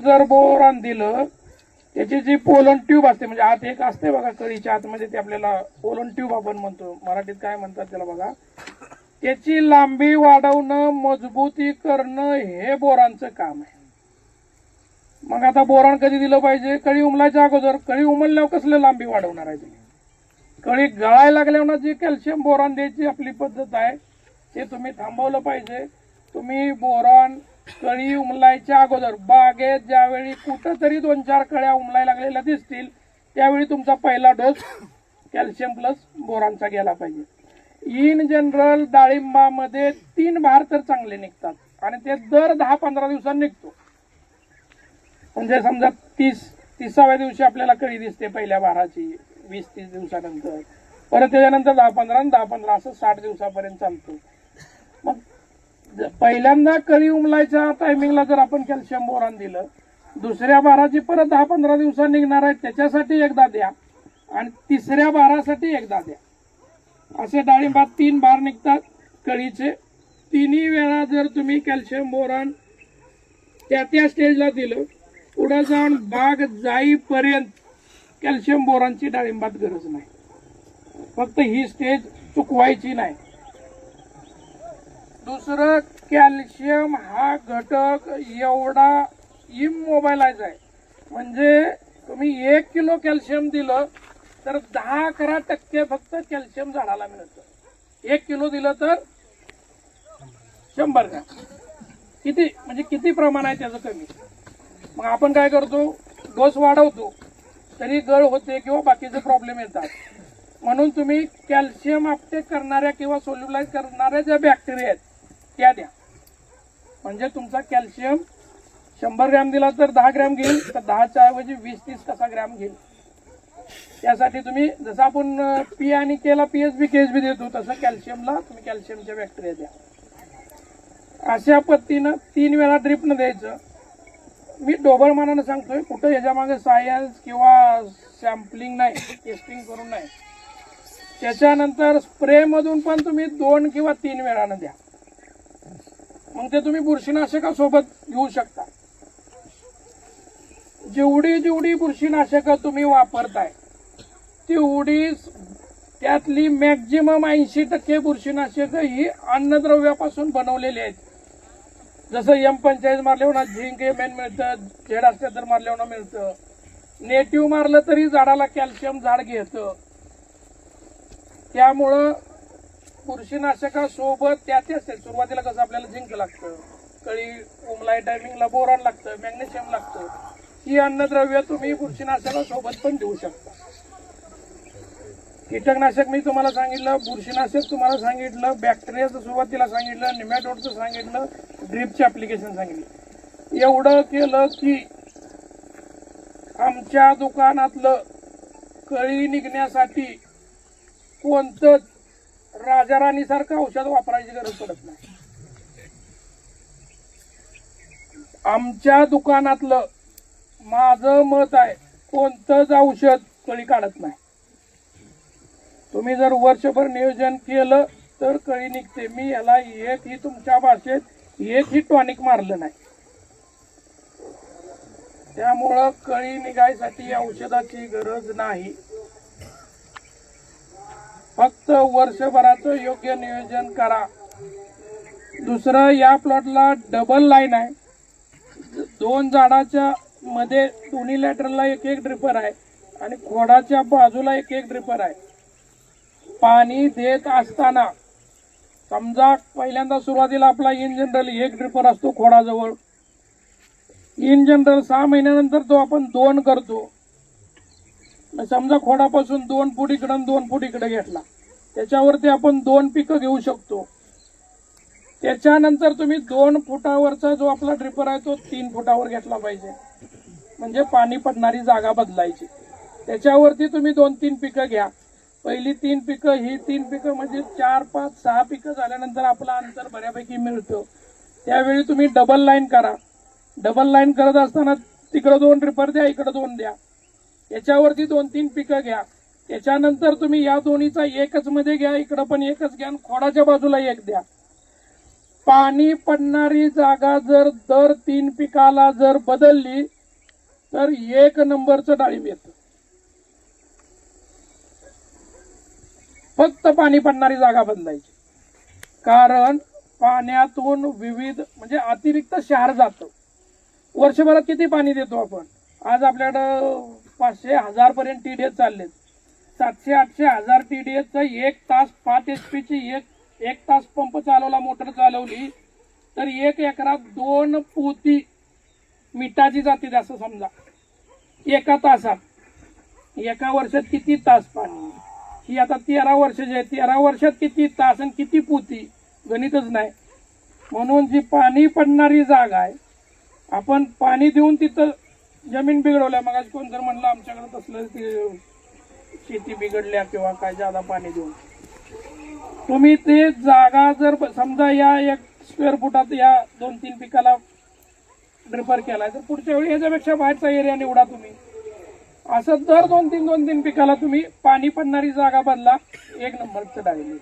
जर बोरान दिलं, त्याची जी पोलन ट्यूब असते, म्हणजे आत एक असते बघा कळीच्या आतमध्ये, ते आपल्याला पोलन ट्यूब आपण म्हणतो, मराठीत काय म्हणतात त्याला बघा, त्याची लांबी वाढवणं, मजबूती करणं हे बोरांचं काम आहे. मग आता बोरान कधी दिलं पाहिजे? कळी उमलायच्या अगोदर. कळी उमलल्यावर कसलं लांबी वाढवणार आहे तुम्ही? कळी गळायला लागल्यावर जे कॅल्शियम बोरान द्यायची आपली पद्धत आहे ते तुम्ही थांबवलं पाहिजे. तुम्ही बोरान कळी उमलायच्या अगोदर बागेत ज्यावेळी कुठंतरी 2-4 कळ्या उमलायला लागलेल्या दिसतील त्यावेळी तुमचा पहिला डोस कॅल्शियम प्लस बोरानचा गेला पाहिजे. इन जनरल डाळिंबामध्ये 3 भार तर चांगले निघतात आणि ते दर 10-15 दिवसांनी निघतो. म्हणजे समजा 30व्या दिवशी आपल्याला कळी दिसते पहिल्या भाराची, 20-30 दिवसानंतर, परत त्याच्यानंतर 10-15 आणि 10-15 असं 60 दिवसापर्यंत चालतो. मग पहिल्यांदा कळी उमलायच्या टायमिंगला जर आपण कॅल्शियम बोरान दिलं, दुसऱ्या भाराची परत 10-15 दिवसांनी निघणार आहे त्याच्यासाठी एकदा द्या आणि तिसऱ्या भारासाठी एकदा द्या. असे डाळिंबात 3 भार निघतात कळीचे. 3ही वेळा जर तुम्ही कॅल्शियम बोरान त्या स्टेजला दिलं, पुढे जाऊन बाग जाईपर्यंत कॅल्शियम बोरानची डाळिंबात गरज नाही. फक्त ही स्टेज चुकवायची नाही. दुसरं, कॅल्शियम हा घटक एवढा इमोबाईलाइज आहे, म्हणजे तुम्ही 1 किलो कॅल्शियम दिलं तर 10-11% फक्त कॅल्शियम झाडाला मिळतं. 1 किलो दिलं तर 100 ग्रॅम. किती म्हणजे किती प्रमाण आहे त्याचं कमी. मग आपण काय करतो, डोस वाढवतो तरी गळ होते किंवा बाकीचे प्रॉब्लेम येतात. म्हणून तुम्ही कॅल्शियम अपटेक करणाऱ्या किंवा सोल्युलाइज करणाऱ्या ज्या बॅक्टेरिया आहेत त्या द्या. म्हणजे तुमचा कॅल्शियम 100 ग्रॅम दिला तर 10 ग्रॅम घेईल, तर 10च्या ऐवजी 20-30 कसा ग्रॅम घेईल. त्यासाठी तुम्ही जसं आपण पी आणि केला पीएचबी केएचबी देतो तसं कॅल्शियमला तुम्ही कॅल्शियमच्या बॅक्टेरिया द्या. अशा पद्धतीनं 3 वेळा ड्रिपनं द्यायचं. मी डोबल मानानं सांगतोय, कुठं याच्या मागे सायन्स किंवा सॅम्पलिंग नाही, टेस्टिंग करून नाही. त्याच्यानंतर स्प्रे मधून पण तुम्ही 2 किंवा 3 वेळानं द्या. मग ते तुम्ही बुरशीनाशकासोबत घेऊ शकता. जेवढी बुरशीनाशकं तुम्ही वापरताय तेवढी त्यातली मॅक्झिमम 80% बुरशीनाशक ही अन्नद्रव्यापासून बनवलेली आहेत. जसं M45 मारल्यावर झिंक मेन मिळतं, झेड असल्या तर मारल्यावर मिळतं, नेटिव्ह मारलं तरी झाडाला कॅल्शियम झाड घेतं. त्यामुळं बुरशीनाशकासोबत त्याच सुरुवातीला कसं आपल्याला झिंक लागतं, कळी उमलाय टायमिंगला बोरॉन लागतं, मॅग्नेशियम लागतं. ही अन्नद्रव्य तुम्ही बुरशीनाशकासोबत पण देऊ शकता. कीटकनाशक मी तुम्हाला सांगितलं, बुरशीनाशक तुम्हाला सांगितलं, बॅक्टेरियाचं सुरुवातीला सांगितलं, निमॅटोडचं सांगितलं, ड्रिपचे ऍप्लिकेशन सांगितलं. एवढं केलं की आमच्या दुकानातलं कळी निघण्यासाठी कोणतंच राजाराणीसारखं औषध वापरायची गरज पडत नाही. आमच्या दुकानातलं माझं मत आहे, कोणतंच औषध कळी काढत नाही. तुम्ही जर वर्षभर नियोजन केलं तर कळी निघते. मी याला एकही तुमच्या भाषेत एकही टॉनिक मारलं नाही. त्यामुळं कळी निघायसाठी औषधाची गरज नाही. फक्त वर्षभराचं योग्य नियोजन करा. दुसरं, या प्लॉटला डबल लाईन आहे. 2 झाडाच्या मध्ये दोन्ही लॅटरलला 1-1 ड्रिपर आहे आणि खोडाच्या बाजूला 1-1 ड्रिपर आहे. पाणी देत असताना समजा पहिल्यांदा सुरुवातीला आपला इन जनरल 1 ड्रिपर असतो खोडाजवळ. इन जनरल 6 महिन्यानंतर तो आपण 2 करतो. समजा खोडापासून 2 फूट इकडं आणि 2 फूट इकडे घेतला, त्याच्यावरती आपण 2 पिकं घेऊ शकतो. त्याच्यानंतर तुम्ही 2 फुटावरचा जो आपला ड्रिपर आहे तो 3 फुटावर घेतला पाहिजे. म्हणजे पाणी पडणारी जागा बदलायची. त्याच्यावरती तुम्ही 2-3 पिकं घ्या. पहिली 3 पिकं, ही 3 पिकं म्हणजे 4-5-6 पिकं झाल्यानंतर आपलं अंतर बऱ्यापैकी मिळतं. त्यावेळी तुम्ही डबल लाईन करा. डबल लाईन करत असताना तिकडं 2 ड्रिपर द्या, इकडं 2 द्या. याच्यावरती 2-3 पिकं घ्या. त्याच्यानंतर तुम्ही या दोन्हीचा एकच मध्ये घ्या, इकडं पण एकच घ्या, खोडाच्या बाजूला 1 द्या. पाणी पडणारी जागा जर दर 3 पिकाला जर बदलली तर 1 नंबरचं डाळिंब येतं. फक्त पाणी पडणारी जागा बदलायची. कारण पाण्यातून विविध म्हणजे अतिरिक्त क्षार जातं. वर्षभरात किती पाणी देतो आपण? आज आपल्याकडं 500-1000 पर्यंत TDS चाललेत. 700-800-1000 TDSचा 1 तास 5 HP ची एक तास पंप चालवला, मोटर चालवली तर 1 एकरात 2 पोती मिठाची जाते असं समजा. एका तासात, एका वर्षात किती तास पाणी? ही आता 13 वर्षाची आहे. 13 वर्षात किती तास आणि किती पोती? गणितच नाही. म्हणून जी पाणी पडणारी जागा आहे, आपण पाणी देऊन तिथं जमीन बिघडवल्या. मग कोण जर म्हणलं आमच्याकडे तसलं ते शेती बिघडल्या किंवा काय ज्यादा पाणी देऊन, तुम्ही ते जागा जर समजा या 1 स्क्वेअर फुटात या 2-3 पिकाला ड्रिपर केलाय तर पुढच्या वेळी याच्यापेक्षा बाहेरचा एरिया निवडा तुम्ही. असं दर 2-3 पिकाला तुम्ही पाणी पडणारी जागा बदला, 1 नंबरचं डाळिंब.